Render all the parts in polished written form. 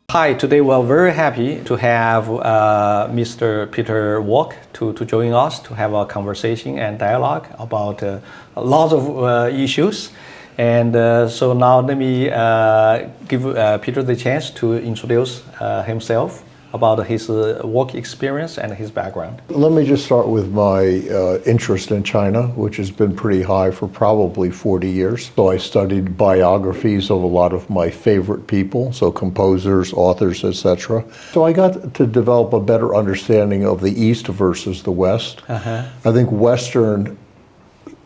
Hi, today we are very happy to have Mr. Peter Walk to join us to have a conversation and dialogue about lots of issues. And so now let me give Peter the chance to introduce himself about his work experience and his background. Let me just start with my interest in China, which has been pretty high for probably 40 years. So I studied biographies of a lot of my favorite people, so composers, authors, etc. So I got to develop a better understanding of the East versus the West. I think Western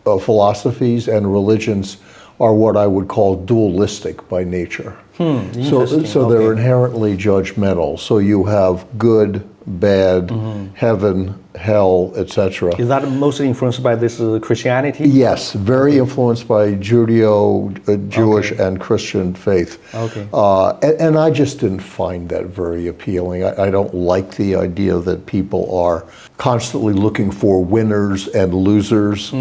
philosophies and religions are what I would call dualistic by nature. So they're inherently judgmental. So you have good, bad, heaven, hell, etc. Is that mostly influenced by this Christianity? Yes, very influenced by Jewish and Christian faith. And I just didn't find that very appealing. I don't like the idea that people are constantly looking for winners and losers.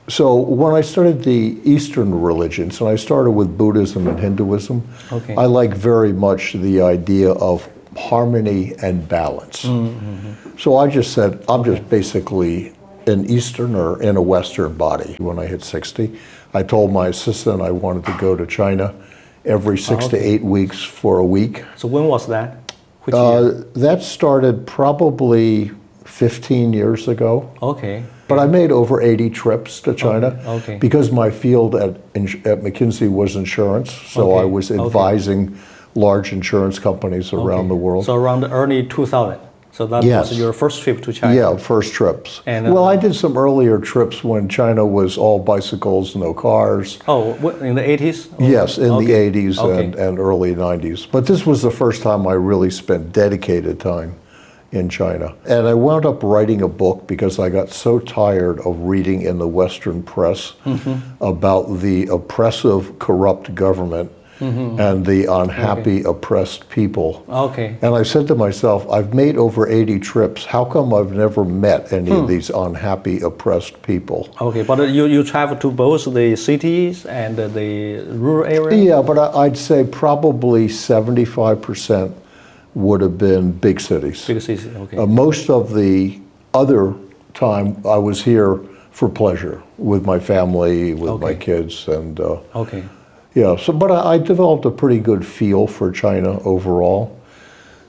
So when I studied the Eastern religions, and I started with Buddhism and Hinduism, I like very much the idea of harmony and balance. So I just said, I'm just basically an Easterner in a Western body. When I hit 60, I told my assistant I wanted to go to China every 6 to 8 weeks for a week. So when was that? Which year? That started probably 15 years ago. But I made over 80 trips to China because my field at McKinsey was insurance. So I was advising large insurance companies around the world. So around the early 2000. So that was your first trip to China? Yeah, first trips. And, well, I did some earlier trips when China was all bicycles, no cars. Oh, in the 80s? Yes, in the 80s and early 90s. But this was the first time I really spent dedicated time in China. And I wound up writing a book because I got so tired of reading in the Western press about the oppressive, corrupt government and the unhappy, oppressed people. And I said to myself, I've made over 80 trips. How come I've never met any of these unhappy, oppressed people? But you travel to both the cities and the rural areas? Yeah, but I'd say probably 75% would have been big cities. Big cities, most of the other time I was here for pleasure with my family, with my kids, and yeah. So, but I developed a pretty good feel for China overall.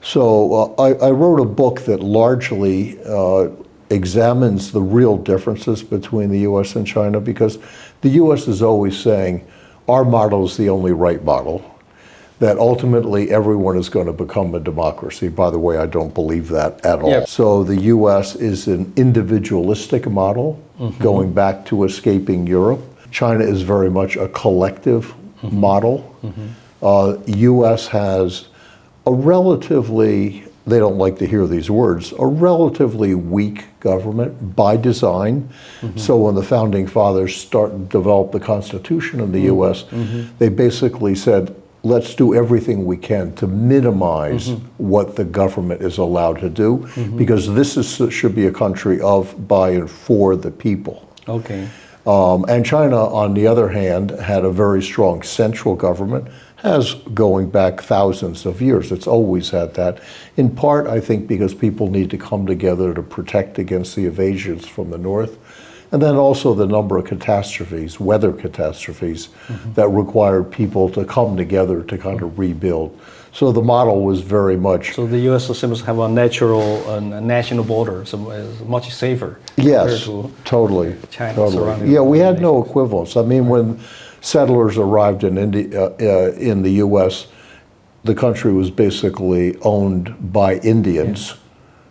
So I wrote a book that largely examines the real differences between the U.S. and China, because the U.S. is always saying our model is the only right model, that ultimately everyone is going to become a democracy. By the way, I don't believe that at all. So the US is an individualistic model, going back to escaping Europe. China is very much a collective model. US has a relatively, they don't like to hear these words, a relatively weak government by design. So when the founding fathers developed the Constitution in the US, they basically said, let's do everything we can to minimize what the government is allowed to do, because this should be a country of, by, and for the people. And China, on the other hand, had a very strong central government, has going back thousands of years. It's always had that. In part, I think, because people need to come together to protect against the invasions from the north. And then also the number of catastrophes, weather catastrophes, that required people to come together to kind of rebuild. So the model was very much... So the U.S. seems to have a natural national border, so it's much safer. Yes, to totally. China surrounding. Yeah, we had no equivalence. I mean, when settlers arrived in the U.S., the country was basically owned by Indians,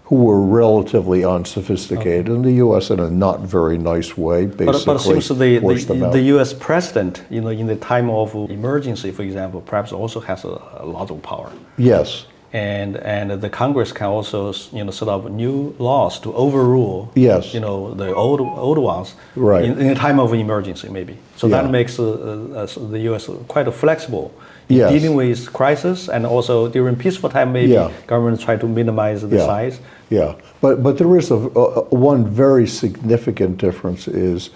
who were relatively unsophisticated, and the U.S. in a not very nice way basically but it seems forced them out. the U.S. president, in the time of emergency, for example, perhaps also has a lot of power. Yes. And the Congress can also, set up new laws to overrule, the old ones, in a time of emergency, maybe. So that makes the U.S. quite flexible in dealing with crisis, and also during peaceful time, maybe governments try to minimize the size. Yeah, but there is one very significant difference is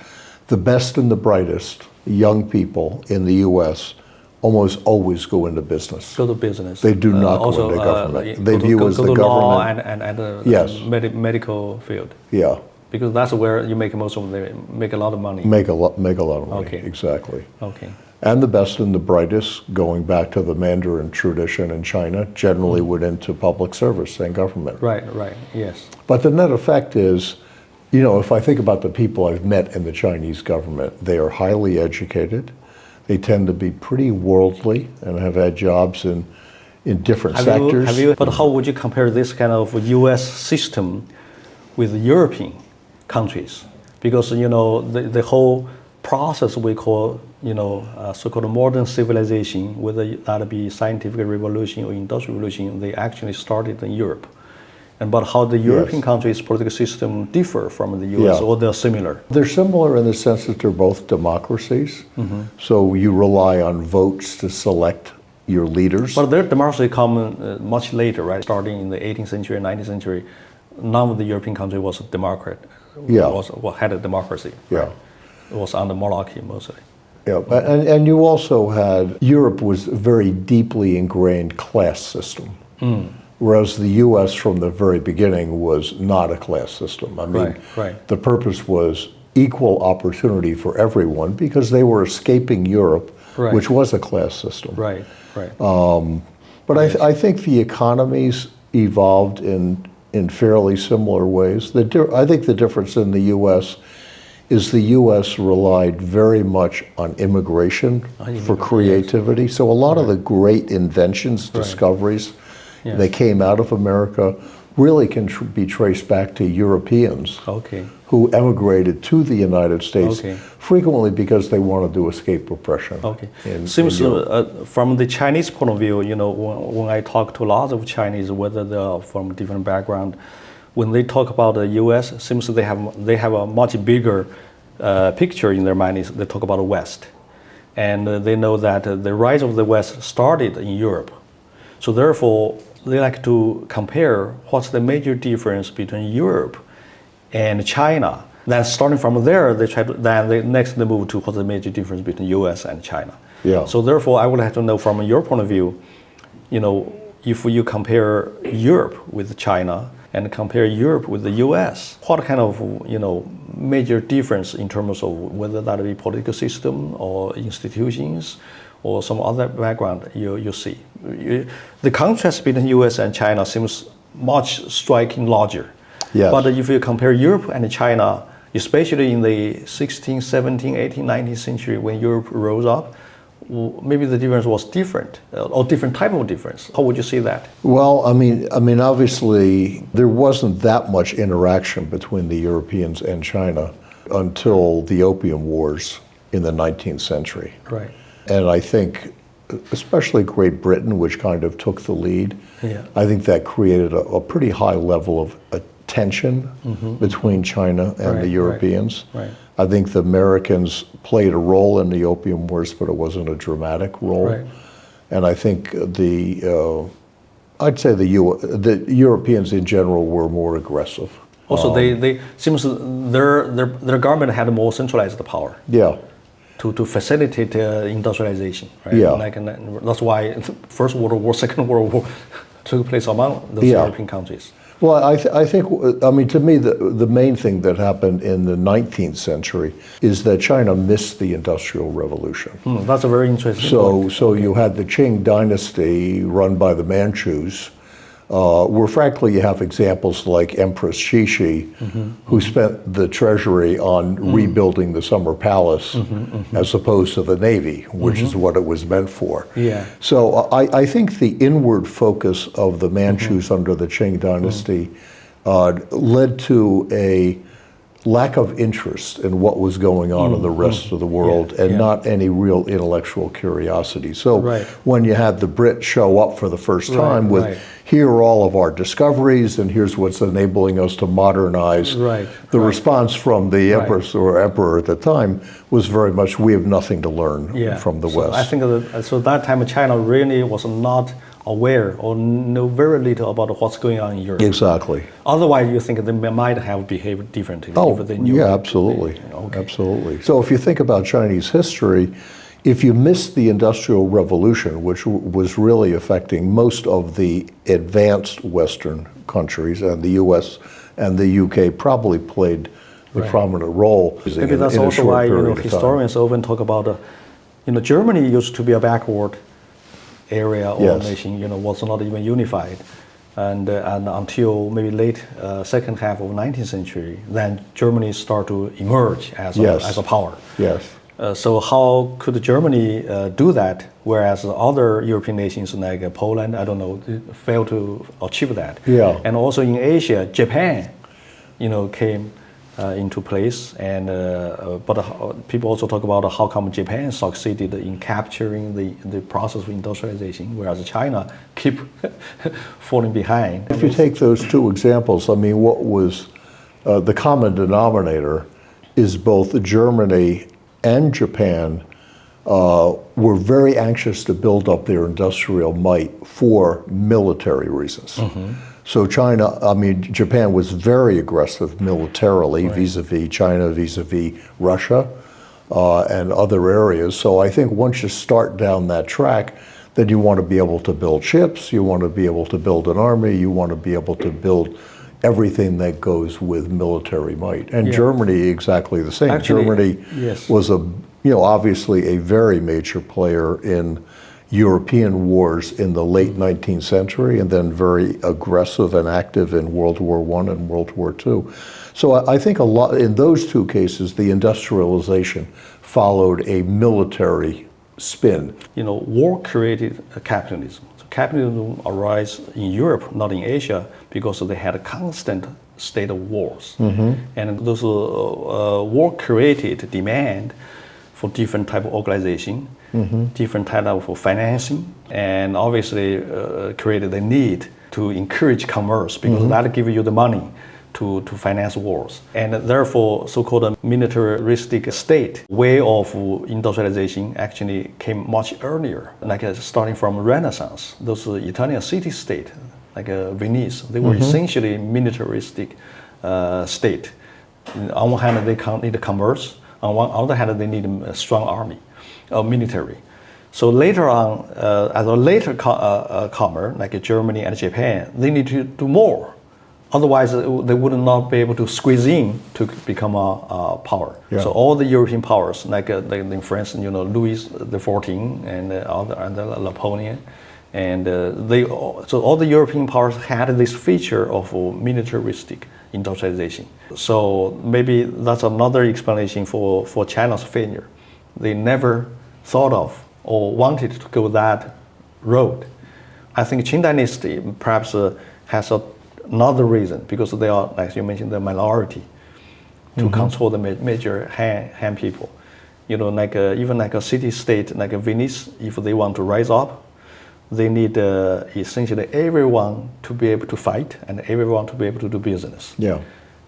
the best and the brightest young people in the U.S. almost always go into business. Go to business. They do not go into government. They view as the government. Law and the Yes. Medical field. Yeah. Because that's where you make make a lot of money. Make a lot of money. Okay. Exactly. Okay. And the best and the brightest, going back to the Mandarin tradition in China, generally went into public service and government. Right, yes. But the net effect is, if I think about the people I've met in the Chinese government, they are highly educated. They tend to be pretty worldly and have had jobs in different sectors. But how would you compare this kind of U.S. system with European countries? Because, the whole process we call, so-called modern civilization, whether that be scientific revolution or industrial revolution, they actually started in Europe. But how the European countries' political system differ from the U.S. or they're similar? They're similar in the sense that they're both democracies. So you rely on votes to select your leaders. But their democracy come much later, right? Starting in the 18th century, 19th century, none of the European country was a democrat. Had a democracy. Yeah. It was under monarchy mostly. Yeah, and you also had, Europe was a very deeply ingrained class system. Whereas the U.S. from the very beginning was not a class system. I mean, the purpose was equal opportunity for everyone because they were escaping Europe, which was a class system. Right. But I think the economies evolved in fairly similar ways. I think the difference in the U.S. is the U.S. relied very much on immigration for creativity. So a lot of the great inventions, discoveries, they came out of America really can be traced back to Europeans who emigrated to the United States frequently because they wanted to escape oppression. Seems from the Chinese point of view, when I talk to lots of Chinese, whether they're from different background, when they talk about the U.S., seems they have a much bigger picture in their mind. They talk about the West, and they know that the rise of the West started in Europe. So therefore, they like to compare what's the major difference between Europe and China. Then starting from there, they next move to what's the major difference between U.S. and China. So therefore, I would like to know from your point of view, if you compare Europe with China and compare Europe with the U.S., what kind of major difference in terms of whether that be political system or institutions or some other background you see? The contrast between U.S. and China seems much striking larger. But if you compare Europe and China, especially in the 16th, 17th, 18th, 19th century when Europe rose up, maybe the difference was different, or different type of difference. How would you see that? Well, I mean, obviously there wasn't that much interaction between the Europeans and China until the Opium Wars in the 19th century. And I think, especially Great Britain, which kind of took the lead, I think that created a pretty high level of tension between China and the Europeans. I think the Americans played a role in the Opium Wars, but it wasn't a dramatic role. And I think I'd say the Europeans in general were more aggressive. Also, they seems their government had more centralized power. To facilitate industrialization, that's why First World War, Second World War took place among those European countries. Well, I think, to me, the main thing that happened in the 19th century is that China missed the Industrial Revolution. That's a very interesting point. So you had the Qing dynasty run by the Manchus, where frankly you have examples like Empress Xixi, who spent the treasury on rebuilding the Summer Palace as opposed to the Navy, which is what it was meant for. So I think the inward focus of the Manchus under the Qing dynasty led to a lack of interest in what was going on in the rest of the world and not any real intellectual curiosity. So when you had the Brits show up for the first time with, here are all of our discoveries and here's what's enabling us to modernize, the response from the Empress or Emperor at the time was very much, we have nothing to learn from the West. I think that time China really was not aware or know very little about what's going on in Europe. Exactly. Otherwise, you think they might have behaved differently. Absolutely. Absolutely. So if you think about Chinese history, if you missed the Industrial Revolution, which was really affecting most of the advanced Western countries, and the US and the UK probably played the prominent role. Maybe that's also why historians often talk about, Germany used to be a backward area or nation, was not even unified. And until maybe late second half of 19th century, then Germany started to emerge as a power. Yes. So how could Germany do that, whereas other European nations like Poland, I don't know, failed to achieve that? Yeah. And also in Asia, Japan, came into place, and but people also talk about how come Japan succeeded in capturing the process of industrialization, whereas China keep falling behind. If you take those two examples, I mean, what was the common denominator is both Germany and Japan were very anxious to build up their industrial might for military reasons. So Japan was very aggressive militarily vis-a-vis China, vis-a-vis Russia, and other areas. So I think once you start down that track, then you want to be able to build ships, you want to be able to build an army, you want to be able to build everything that goes with military might. And Germany, exactly the same. Actually, Germany was obviously a very major player in European wars in the late 19th century, and then very aggressive and active in World War I and World War II. So I think a lot in those two cases, the industrialization followed a military spin. War created capitalism. So capitalism arose in Europe, not in Asia, because they had a constant state of wars. And those war created demand for different type of organization, different type of financing, and obviously created the need to encourage commerce, because that gives you the money to finance wars. And therefore, so-called militaristic state way of industrialization actually came much earlier, like starting from Renaissance. Those Italian city-state, like Venice, they were essentially militaristic state. On one hand, they need commerce. On the other hand, they need a strong army, military. So later on, as a later comer, like Germany and Japan, they need to do more. Otherwise, they would not be able to squeeze in to become a power. So all the European powers, like in France, Louis XIV and Napoleon, and so all the European powers had this feature of militaristic industrialization. So maybe that's another explanation for China's failure. They never thought of or wanted to go that road. I think Qing Dynasty perhaps has another reason, because they are, like you mentioned, the minority to control the major Han people. Even like a city-state like Venice, if they want to rise up, they need essentially everyone to be able to fight and everyone to be able to do business.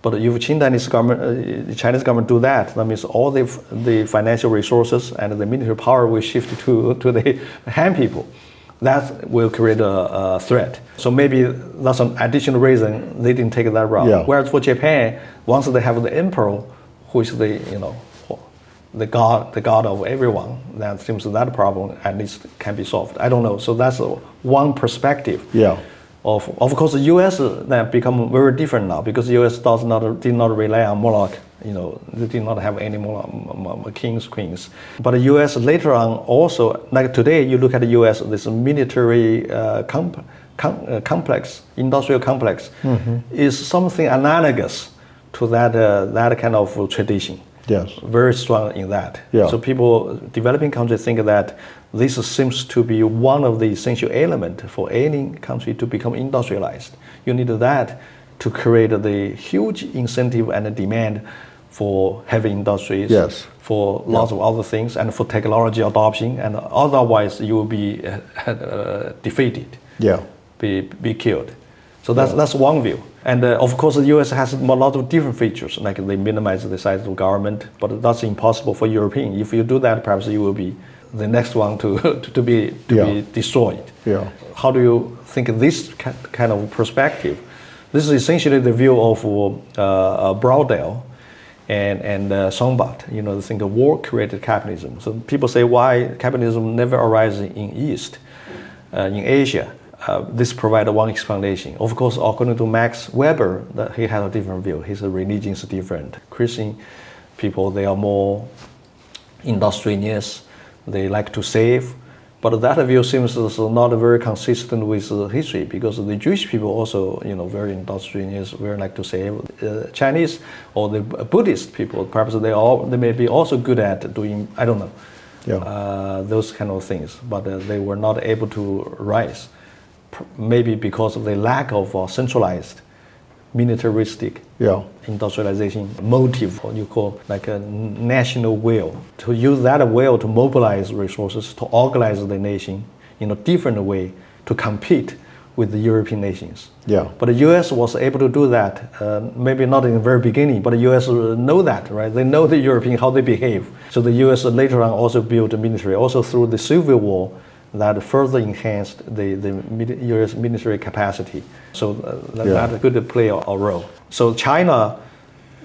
But if Chinese government do that, that means all the financial resources and the military power will shift to the Han people. That will create a threat. So maybe that's an additional reason they didn't take that route. Whereas for Japan, once they have the emperor, who is the god of everyone, that seems that problem at least can be solved. I don't know. So that's one perspective. Of course, the U.S. that become very different now, because the U.S. did not rely on monarch. They did not have any more kings, queens. But the U.S. later on also, like today, you look at the U.S. this military complex, industrial complex, is something analogous to that kind of tradition. Very strong in that. So people, developing countries, think that this seems to be one of the essential elements for any country to become industrialized. You need that to create the huge incentive and demand for heavy industries, for lots of other things, and for technology adoption, and otherwise you will be defeated, be killed. So that's one view. And of course, the U.S. has a lot of different features, like they minimize the size of government, but that's impossible for European. If you do that, perhaps you will be the next one to be destroyed. How do you think this kind of perspective? This is essentially the view of Brodel and Songbot. The thing of war created capitalism. So people say why capitalism never arises in East, in Asia. This provides one explanation. Of course, according to Max Weber, that he has a different view. His religion is different. Christian people, they are more industrious. They like to save. But that view seems not very consistent with history, because the Jewish people also, very industrious, very like to save. Chinese or the Buddhist people, perhaps they may be also good at doing, I don't know, those kind of things. But they were not able to rise, maybe because of the lack of centralized, militaristic industrialization motive, what you call like a national will, to use that will to mobilize resources, to organize the nation in a different way, to compete with the European nations. But the US was able to do that, maybe not in the very beginning, but the US know that, right? They know the European, how they behave. So the US later on also built a military, also through the Civil War, that further enhanced the US military capacity. So that could play a role. So China,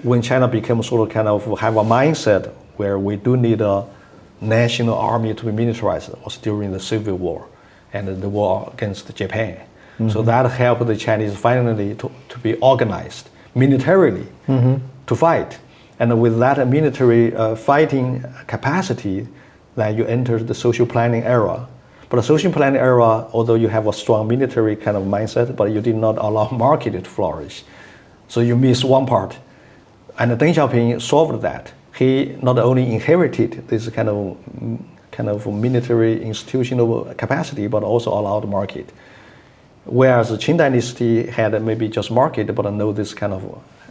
when China became sort of kind of have a mindset where we do need a national army to be militarized, was during the Civil War and the war against Japan. So that helped the Chinese finally to be organized militarily to fight. And with that military fighting capacity, then you enter the social planning era. But the social planning era, although you have a strong military kind of mindset, but you did not allow market to flourish. So you miss one part. And Deng Xiaoping solved that. He not only inherited this kind of military institutional capacity, but also allowed market. Whereas the Qing dynasty had maybe just market, but no this kind of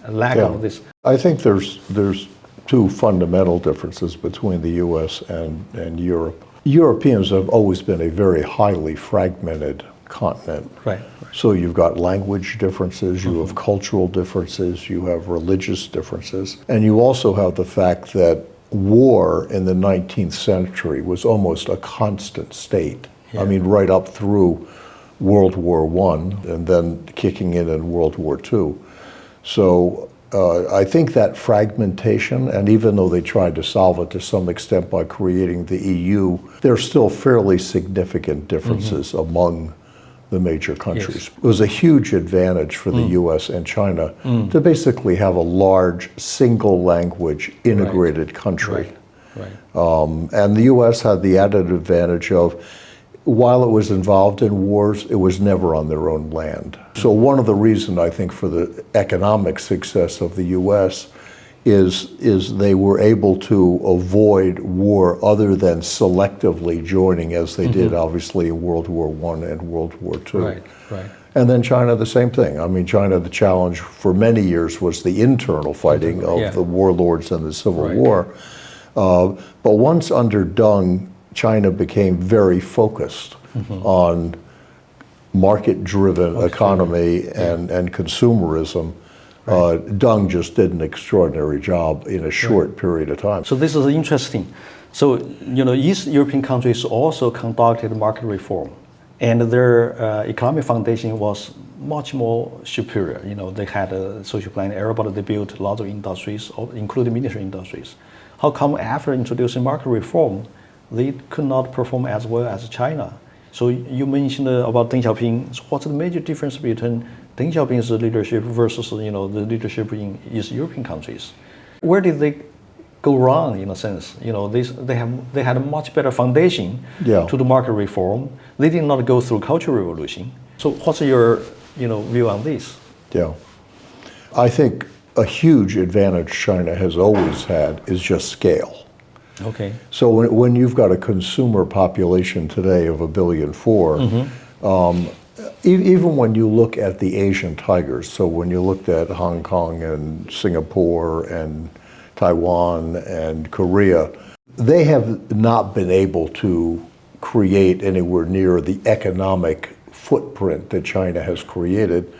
lack of this. I think there's two fundamental differences between the US and Europe. Europeans have always been a very highly fragmented continent. Right. So you've got language differences, you have cultural differences, you have religious differences, and you also have the fact that war in the 19th century was almost a constant state. I mean, right up through World War I and then kicking in World War II. So I think that fragmentation, and even though they tried to solve it to some extent by creating the EU, there are still fairly significant differences among the major countries. It was a huge advantage for the US and China to basically have a large single language integrated country. And the US had the added advantage of, while it was involved in wars, it was never on their own land. So one of the reasons, I think, for the economic success of the US is they were able to avoid war other than selectively joining, as they did, obviously, in World War I and World War II. And then China, the same thing. I mean, China, the challenge for many years was the internal fighting of the warlords and the Civil War. But once under Deng, China became very focused on market-driven economy and consumerism. Deng just did an extraordinary job in a short period of time. So this is interesting. So, East European countries also conducted market reform, and their economic foundation was much more superior. They had a social planning era, but they built lots of industries, including military industries. How come after introducing market reform, they could not perform as well as China? So you mentioned about Deng Xiaoping. So what's the major difference between Deng Xiaoping's leadership versus the leadership in East European countries? Where did they go wrong, in a sense? They had a much better foundation to the market reform. They did not go through cultural revolution. So what's your view on this? I think a huge advantage China has always had is just scale. So when you've got a consumer population today of 1.4 billion, even when you look at the Asian tigers, so when you looked at Hong Kong and Singapore and Taiwan and Korea, they have not been able to create anywhere near the economic footprint that China has created,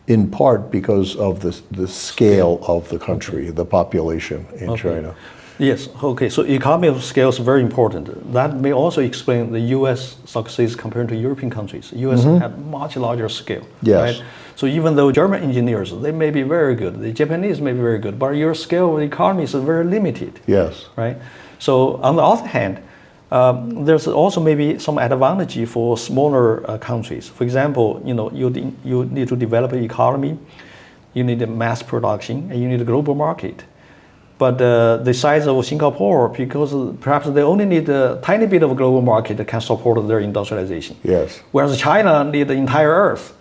in part because of the scale of the country, the population in China. Yes, okay, so economy of scale is very important. That may also explain the US success compared to European countries. US had much larger scale, Yes. right? So even though German engineers, they may be very good, the Japanese may be very good, but your scale of the economy is very limited, Yes. right? So on the other hand, there's also maybe some advantage for smaller countries. For example, you need to develop an economy, you need a mass production, and you need a global market. But the size of Singapore, because perhaps they only need a tiny bit of a global market that can support their industrialization. Yes. Whereas China needs the entire Earth,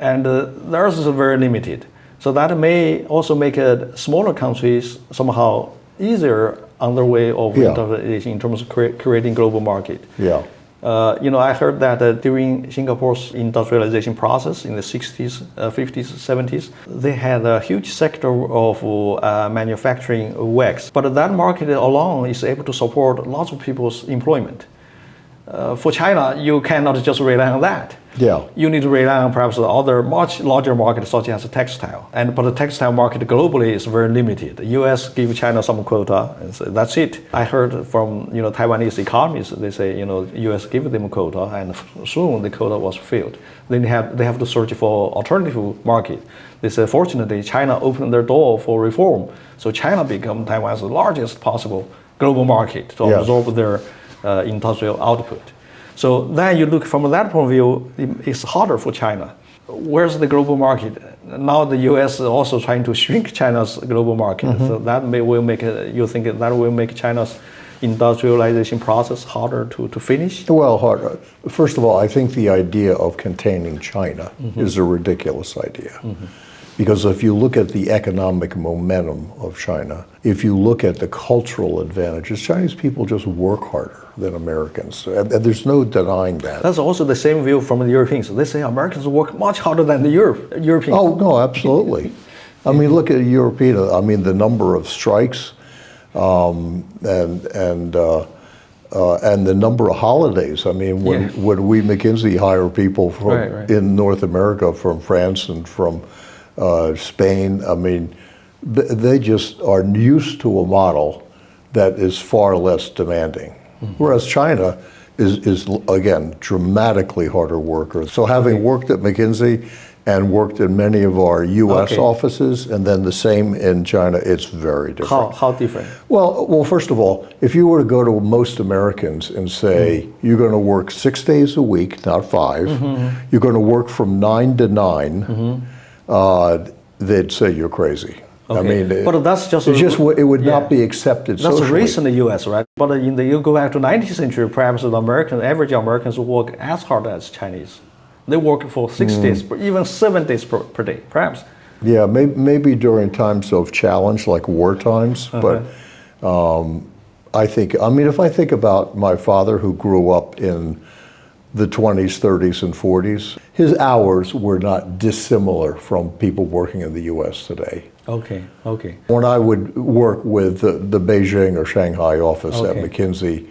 and the Earth is very limited. So that may also make smaller countries somehow easier on their way of industrialization in terms of creating global market. Yeah. I heard that during Singapore's industrialization process in the 60s, 50s, 70s, they had a huge sector of manufacturing wax. But that market alone is able to support lots of people's employment. For China, you cannot just rely on that. Yeah. You need to rely on perhaps other much larger markets such as textile. But the textile market globally is very limited. The US give China some quota, and so that's it. I heard from Taiwanese economists, they say US give them a quota, and soon the quota was filled. Then they have to search for alternative market. They say fortunately China opened their door for reform, so China became Taiwan's largest possible global market to absorb their industrial output. So then you look from that point of view, it's harder for China. Where's the global market? Now the US is also trying to shrink China's global market. So that you think that will make China's industrialization process harder to finish? Well, harder. First of all, I think the idea of containing China is a ridiculous idea. Because if you look at the economic momentum of China, if you look at the cultural advantages, Chinese people just work harder than Americans. And there's no denying that. That's also the same view from the Europeans. They say Americans work much harder than the Europeans. Oh, no, absolutely. I mean, look at European, the number of strikes and the number of holidays. I mean, when we McKinsey hire people from in North America, from France and from Spain, I mean, they just are used to a model that is far less demanding. Whereas China is again, dramatically harder worker. So having worked at McKinsey and worked in many of our U.S. offices, and then the same in China, it's very different. How different? Well, first of all, if you were to go to most Americans and say, you're going to work 6 days a week, not 5, you're going to work from 9 to 9, they'd say you're crazy. Okay. I mean, but that's just it would not be accepted socially. That's a race in the U.S., right? But you go back to 19th century, perhaps the average Americans work as hard as Chinese. They work for 6 days, even 7 days per day, perhaps. Yeah, maybe during times of challenge, like war times. But I think, if I think about my father who grew up in the 20s, 30s, and 40s, his hours were not dissimilar from people working in the U.S. today. Okay. When I would work with the Beijing or Shanghai office at McKinsey,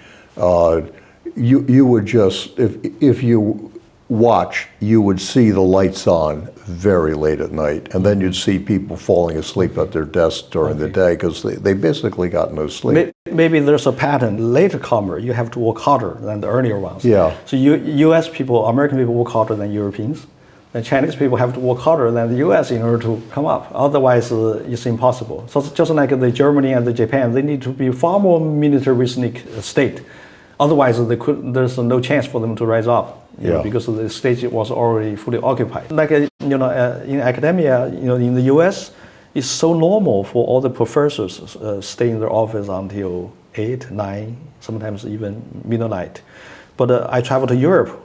you would just, if you watch, you would see the lights on very late at night, and then you'd see people falling asleep at their desks during the day because they basically got no sleep. Maybe there's a pattern. Later comer, you have to work harder than the earlier ones. Yeah. So U.S. people, American people work harder than Europeans. And Chinese people have to work harder than the U.S. in order to come up. Otherwise, it's impossible. So it's just like the Germany and the Japan, they need to be far more militaristic state. Otherwise, there's no chance for them to rise up. Because the stage was already fully occupied. Like in academia, in the U.S., it's so normal for all the professors stay in their office until 8, 9, sometimes even midnight. But I travel to Europe.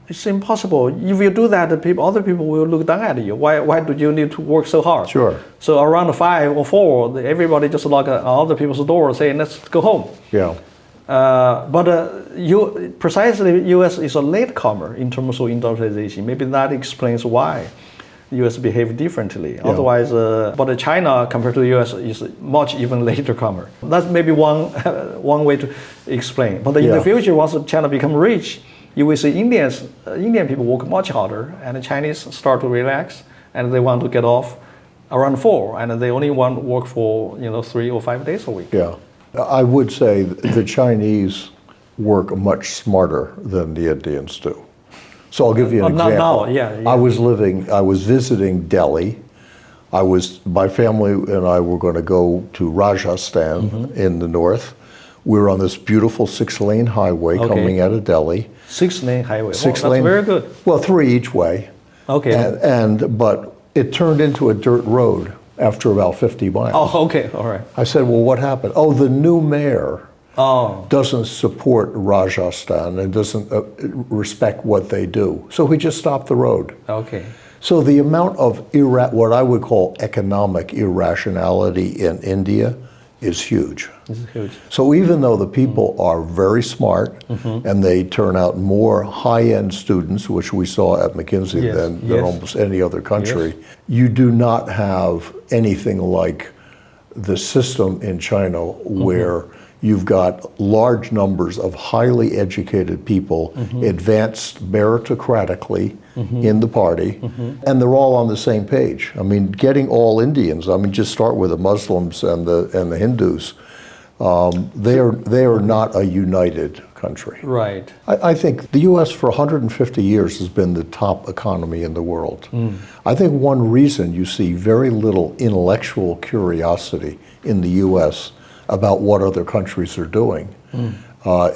It's impossible. If you do that, other people will look down at you. Why do you need to work so hard? Sure. So around 5 or 4, everybody just knock on other people's door saying, let's go home. Yeah. Precisely, U.S. is a latecomer in terms of industrialization. Maybe that explains why the U.S. behave differently. Yeah. Otherwise, but China compared to the U.S. is much even latercomer. That's maybe one way to explain. But in the future, once China become rich, you will see Indian people work much harder, and the Chinese start to relax, and they want to get off around 4, and they only want to work for 3 or 5 days a week. Yeah. I would say the Chinese work much smarter than the Indians do. So I'll give you an example. Not now, yeah. I was visiting Delhi. My family and I were going to go to Rajasthan in the north. We were on this beautiful 6-lane highway coming out of Delhi. 6-lane highway. That's very good. Well, 3 each way. Okay. But it turned into a dirt road after about 50 miles. Oh, okay, all right. I said, well, what happened? Oh, the new mayor doesn't support Rajasthan and doesn't respect what they do. So he just stopped the road. Okay. So the amount of what I would call economic irrationality in India is huge. This is huge. So even though the people are very smart and they turn out more high-end students, which we saw at McKinsey than almost any other country, you do not have anything like the system in China where you've got large numbers of highly educated people advanced meritocratically in the party, and they're all on the same page. I mean, getting all Indians, I mean, just start with the Muslims and the Hindus. They are not a united country. Right. I think the U.S. for 150 years has been the top economy in the world. I think one reason you see very little intellectual curiosity in the U.S. about what other countries are doing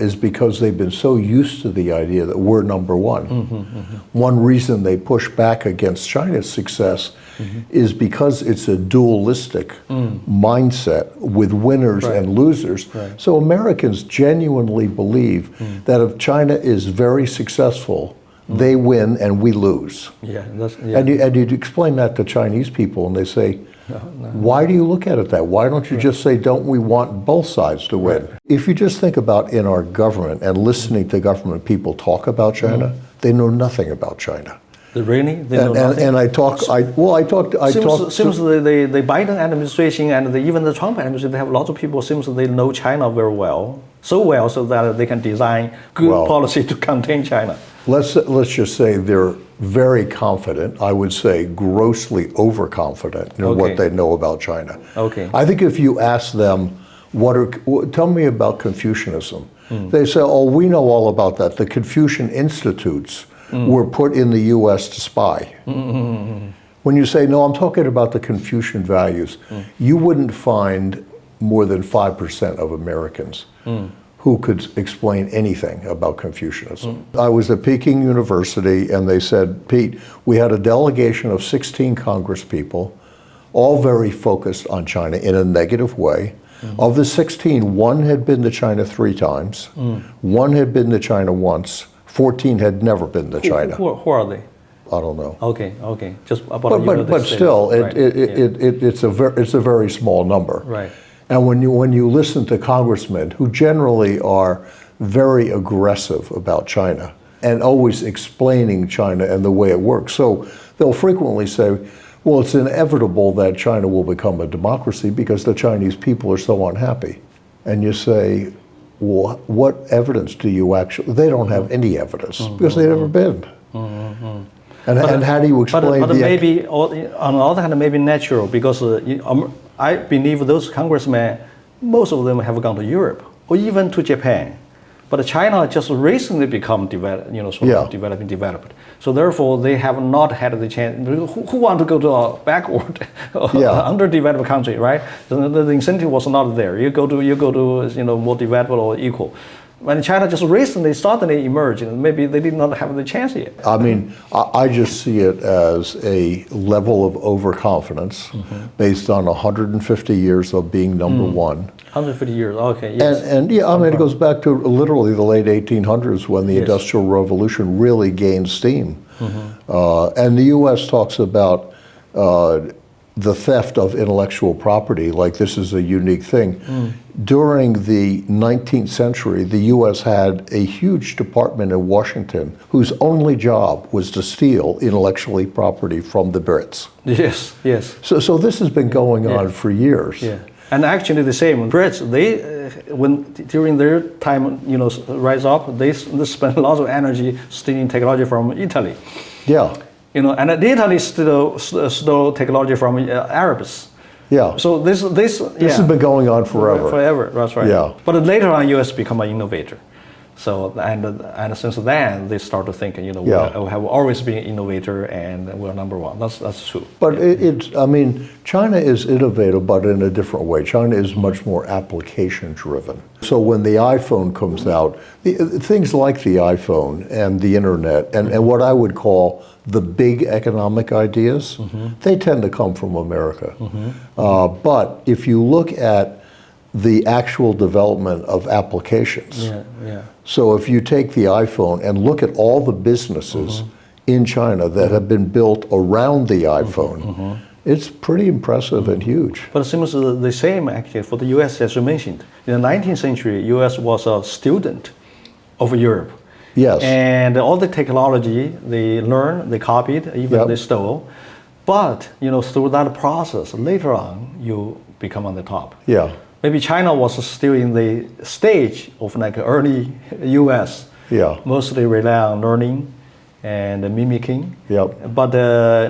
is because they've been so used to the idea that we're number one. One reason they push back against China's success is because it's a dualistic mindset with winners and losers. So Americans genuinely believe that if China is very successful, they win and we lose. And you'd explain that to Chinese people and they say, why do you look at it that? Why don't you just say, don't we want both sides to win? If you just think about in our government and listening to government people talk about China, they know nothing about China. Really? They know nothing? And I talked. Seems the Biden administration and even the Trump administration, they have lots of people. Seems they know China very well, so well, so that they can design good policy to contain China. Let's just say they're very confident. I would say grossly overconfident in what they know about China. I think if you ask them, tell me about Confucianism, they say, oh, we know all about that. The Confucian Institutes were put in the U.S. to spy. When you say, no, I'm talking about the Confucian values, you wouldn't find more than 5% of Americans who could explain anything about Confucianism. I was at Peking University and they said, Pete, we had a delegation of 16 Congress people, all very focused on China in a negative way. Of the 16, one had been to China 3 times, one had been to China once, 14 had never been to China. Who are they? I don't know. Okay. Just about but still, it's a very small number. Right. And when you listen to congressmen who generally are very aggressive about China and always explaining China and the way it works, so they'll frequently say, well, it's inevitable that China will become a democracy because the Chinese people are so unhappy. And you say, well, what evidence do you actually? They don't have any evidence because they've never been. And how do you explain but maybe on the other hand, maybe natural because I believe those congressmen, most of them have gone to Europe or even to Japan, but China just recently become developed. So therefore, they have not had the chance. Who want to go to a backward, underdeveloped country, right? So the incentive was not there. You go to more developed or equal. When China just recently suddenly emerged, maybe they did not have the chance yet. I mean, I just see it as a level of overconfidence based on 150 years of being number one. 150 years, okay, yes. And I mean, it goes back to literally the late 1800s when the Industrial Revolution really gained steam. And the U.S. talks about the theft of intellectual property, like this is a unique thing. During the 19th century, the U.S. had a huge department in Washington whose only job was to steal intellectual property from the Brits. Yes. So this has been going on for years. Yeah. And actually the same, Brits, they, during their time, rise up, they spend a lot of energy stealing technology from Italy. Yeah. And Italy stole technology from Arabs. Yeah. So this has been going on forever. Forever, that's right. Yeah. But later on, U.S. become an innovator. So and since then they start to think, we have always been innovator and we're number one. That's true. But China is innovative, but in a different way. China is much more application driven. So when the iPhone comes out, things like the iPhone and the internet and what I would call the big economic ideas, they tend to come from America. But if you look at the actual development of applications. So if you take the iPhone and look at all the businesses in China that have been built around the iPhone, it's pretty impressive and huge. But it seems the same actually for the US, as you mentioned. In the 19th century, US was a student of Europe. Yes. And all the technology they learned, they copied, even they stole. But through that process, later on, you become on the top. Yeah. Maybe China was still in the stage of like early US. Yeah. Mostly rely on learning and mimicking. Yep. But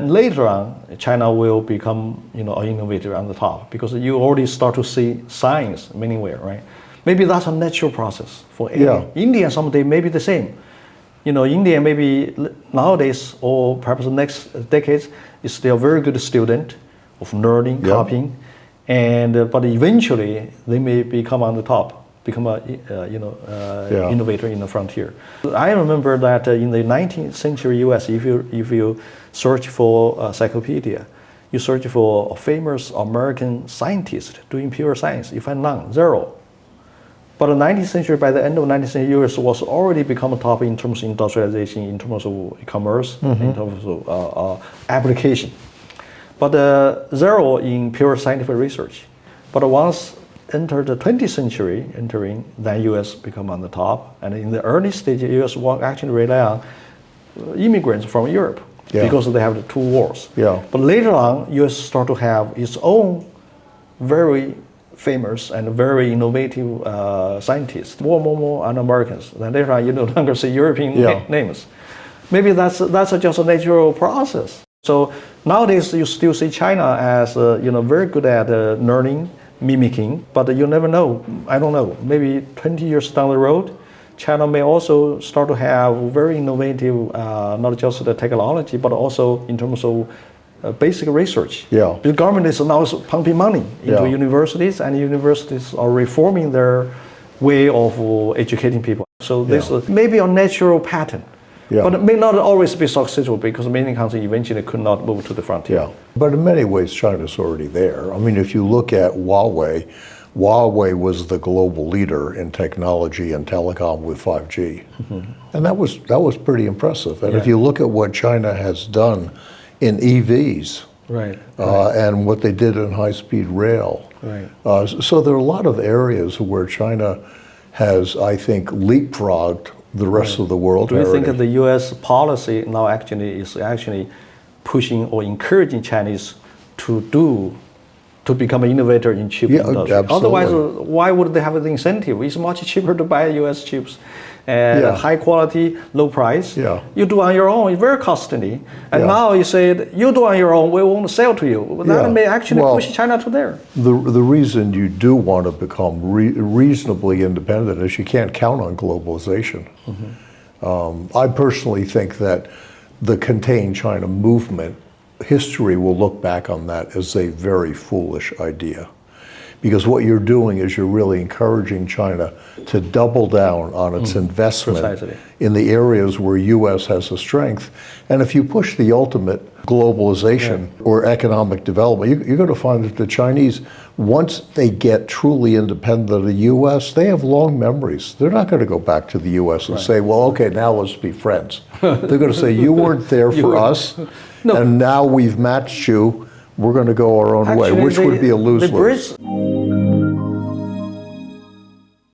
later on, China will become an innovator on the top because you already start to see signs anywhere, right? Maybe that's a natural process for India someday maybe the same. India maybe nowadays or perhaps the next decades is still a very good student of learning, copying. And but eventually they may become on the top, become a innovator in the frontier. I remember that in the 19th century U.S., if you search for encyclopedia, you search for a famous American scientist doing pure science, you find none, zero. But the 19th century, by the end of the 19th century, U.S. was already become a top in terms of industrialization, in terms of commerce, in terms of application. But zero in pure scientific research. But once entered the 20th century, then U.S. become on the top. And in the early stage, U.S. will actually rely on immigrants from Europe because they have the two wars. But later on, U.S. start to have its own very famous and very innovative scientists, more and Americans. Then later on, you no longer see European names. Maybe that's just a natural process. So nowadays you still see China as very good at learning, mimicking, but you never know. I don't know. Maybe 20 years down the road, China may also start to have very innovative, not just the technology, but also in terms of basic research. The government is now pumping money into universities, and universities are reforming their way of educating people. So this may be a natural pattern. But it may not always be successful because many countries eventually could not move to the frontier. But in many ways, China's already there. I mean, if you look at Huawei was the global leader in technology and telecom with 5G. And that was pretty impressive. And if you look at what China has done in EVs, and what they did in high-speed rail. So there are a lot of areas where China has, I think, leapfrogged the rest of the world. Do you think that the U.S. policy now is actually pushing or encouraging Chinese to become an innovator in chip industry? Absolutely. Otherwise, why would they have the incentive? It's much cheaper to buy U.S. chips at high quality, low price. You do on your own, it's very costly. And now you say, you do on your own, we won't sell to you. That may actually push China to there. The reason you do want to become reasonably independent is you can't count on globalization. I personally think that the Contain China movement, history will look back on that as a very foolish idea. Because what you're doing is you're really encouraging China to double down on its investment in the areas where U.S. has a strength. And if you push the ultimate globalization or economic development, you're going to find that the Chinese, once they get truly independent of the U.S., they have long memories. They're not going to go back to the U.S. and say, well, okay, now let's be friends. They're going to say, you weren't there for us, and now we've matched you. We're going to go our own way, which would be a lose-lose.